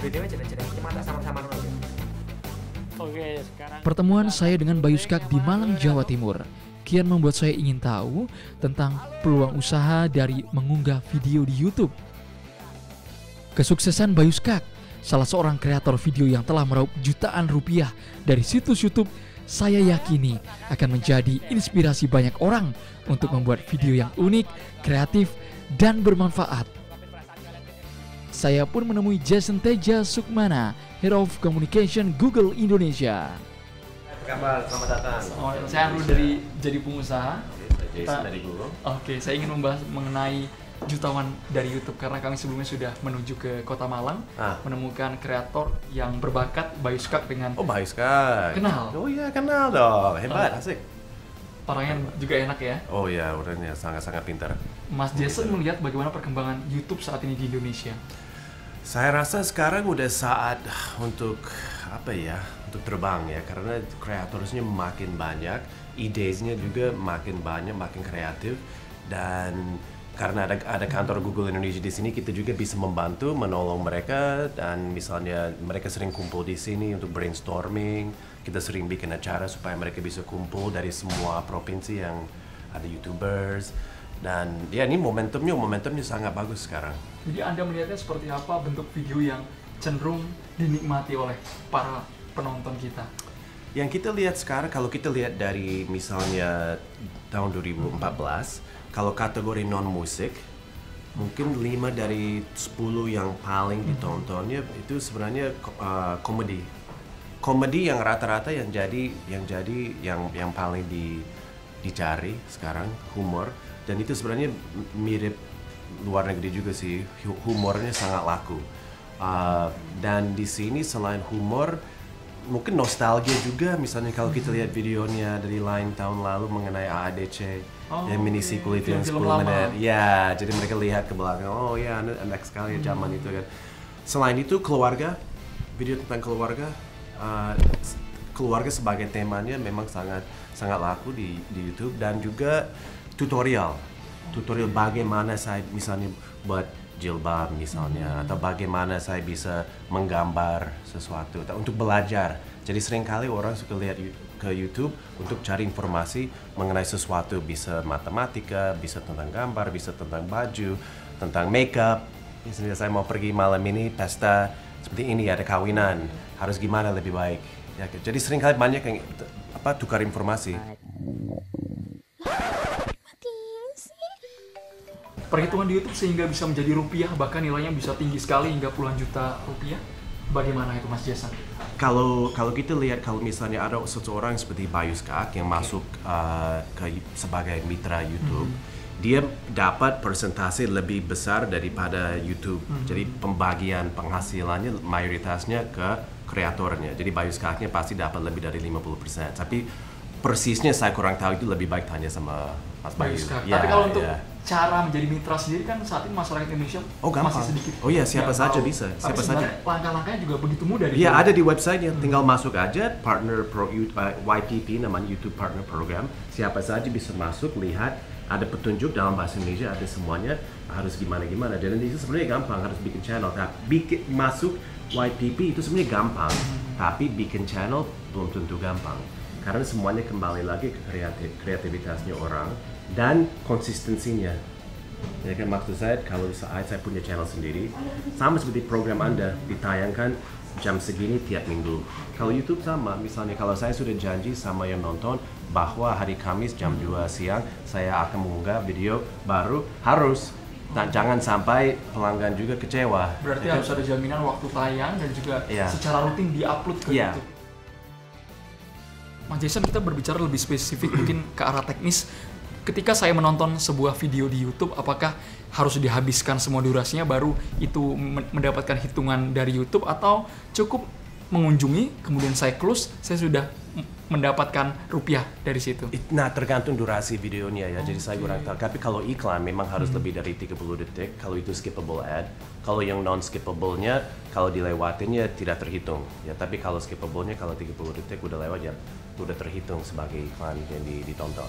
videonya cereng-cereng cuma tak sama-sama aja. Oke, sekarang Pertemuan saya dengan Bayu Skak di Malang, Jawa Timur kian membuat saya ingin tahu tentang peluang usaha dari mengunggah video di YouTube. Kesuksesan Bayu Skak, salah seorang kreator video yang telah meraup jutaan rupiah dari situs YouTube, saya yakini akan menjadi inspirasi banyak orang untuk membuat video yang unik, kreatif, dan bermanfaat. Saya pun menemui Jason Teja Sukmana, Head of Communication Google Indonesia. Apa kabar? Selamat datang. Saya Arul dari Jadi Pengusaha. Saya Jason dari Google. Oke, saya ingin membahas mengenai jutawan dari YouTube karena kami sebelumnya sudah menuju ke Kota Malang, menemukan kreator yang berbakat, Bayu Skak dengan. Oh, Bayu Skak. Kenal? Oh iya, kenal dong. Hebat, asik. Orangnya juga enak ya. Oh iya, orangnya sangat-sangat pintar. Mas Jason melihat bagaimana perkembangan YouTube saat ini di Indonesia. Saya rasa sekarang udah saat untuk untuk terbang ya, karena kreatornya makin banyak, idenya juga makin banyak, makin kreatif, dan karena ada kantor Google Indonesia di sini, kita juga bisa membantu, menolong mereka, dan misalnya mereka sering kumpul di sini untuk brainstorming, kita sering bikin acara supaya mereka bisa kumpul dari semua provinsi yang ada YouTubers. Dan ya ini momentumnya sangat bagus sekarang. Jadi Anda melihatnya seperti apa bentuk video yang cenderung dinikmati oleh para penonton kita? Yang kita lihat sekarang, kalau kita lihat dari misalnya tahun 2014, kalau kategori non-musik, mungkin 5 dari 10 yang paling ditontonnya itu sebenarnya komedi. Komedi yang rata-rata yang paling dicari sekarang, humor. Dan itu sebenarnya mirip luar negeri juga sih, humornya sangat laku. Dan di sini selain humor, mungkin nostalgia juga. Misalnya kalau kita lihat videonya dari Line tahun lalu mengenai AADC, yang mini sequel itu yang 10 menit. Ya, jadi mereka lihat ke belakang, oh ya, enak sekali zaman itu kan. Selain itu keluarga, video tentang keluarga, keluarga sebagai temanya memang sangat laku di YouTube, dan juga tutorial bagaimana saya misalnya buat jilbab misalnya, atau bagaimana saya bisa menggambar sesuatu untuk belajar. Jadi seringkali orang suka lihat ke YouTube untuk cari informasi mengenai sesuatu, bisa matematika, bisa tentang gambar, bisa tentang baju, tentang makeup. Misalnya saya mau pergi malam ini pesta seperti ini, ada kawinan, harus gimana lebih baik. Ya, jadi seringkali banyak yang tukar informasi. Perhitungan di YouTube sehingga bisa menjadi rupiah, bahkan nilainya bisa tinggi sekali hingga puluhan juta rupiah. Bagaimana itu Mas Jason? Kalau kita lihat, kalau misalnya ada seseorang seperti Bayu Skak yang masuk sebagai mitra YouTube, dia dapat persentase lebih besar daripada YouTube. Jadi pembagian penghasilannya mayoritasnya ke kreatornya. Jadi Bayu Skaknya pasti dapat lebih dari 50%. Tapi persisnya saya kurang tahu, itu lebih baik tanya sama Mas Bayu. Ya, tapi kalau untuk cara menjadi mitra sendiri kan saat ini masyarakat Indonesia masih sedikit. Oh iya, siapa saja bisa. Siapa saja. Langkah-langkahnya juga begitu mudah. Iya, ada di website-nya. Tinggal masuk aja, YPP namanya, YouTube Partner Program. Siapa saja bisa masuk, lihat, ada petunjuk dalam bahasa Indonesia, ada semuanya, harus gimana-gimana. Dan itu sebenarnya gampang, harus bikin channel. Tapi masuk YPP itu sebenarnya gampang, tapi bikin channel belum tentu gampang. Karena semuanya kembali lagi ke kreativitasnya orang dan konsistensinya. Ya kan, maksud saya, kalau saya punya channel sendiri, sama seperti program Anda, ditayangkan jam segini tiap minggu. Kalau YouTube sama, misalnya kalau saya sudah janji sama yang nonton bahwa hari Kamis jam 2 siang saya akan mengunggah video baru, harus. Nah, jangan sampai pelanggan juga kecewa. Berarti harus ada jaminan waktu tayang dan juga secara rutin di-upload ke YouTube. Mas Jason, kita berbicara lebih spesifik mungkin ke arah teknis. Ketika saya menonton sebuah video di YouTube, apakah harus dihabiskan semua durasinya baru itu mendapatkan hitungan dari YouTube, atau cukup mengunjungi kemudian saya close, saya sudah mendapatkan rupiah dari situ? Nah, tergantung durasi videonya ya, jadi saya kurang tahu. Tapi kalau iklan memang harus lebih dari 30 detik, kalau itu skippable ad. Kalau yang non-skippable-nya, kalau dilewatinnya tidak terhitung. Ya, tapi kalau skippable-nya, kalau 30 detik udah lewat ya, udah terhitung sebagai iklan yang ditonton.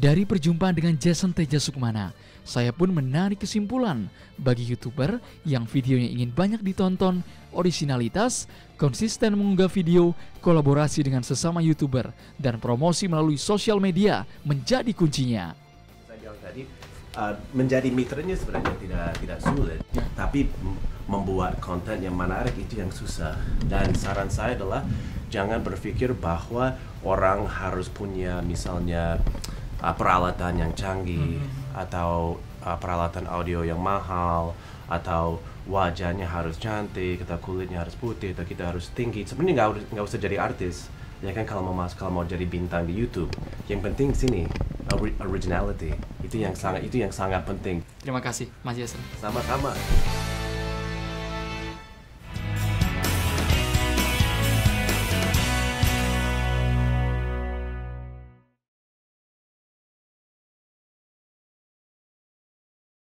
Dari perjumpaan dengan Jason Teja Sukmana, saya pun menarik kesimpulan bagi YouTuber yang videonya ingin banyak ditonton, orisinalitas, konsisten mengunggah video, kolaborasi dengan sesama YouTuber, dan promosi melalui sosial media menjadi kuncinya. Saya bilang tadi, menjadi mitranya sebenarnya tidak sulit, tapi membuat konten yang menarik itu yang susah. Dan saran saya adalah jangan berpikir bahwa orang harus punya misalnya peralatan yang canggih atau peralatan audio yang mahal atau wajahnya harus cantik atau kulitnya harus putih atau kita harus tinggi. Sebenarnya nggak usah jadi artis ya kan kalau mau jadi bintang di YouTube. Yang penting sini originality itu yang sangat penting. Terima kasih Mas Jason. Sama-sama.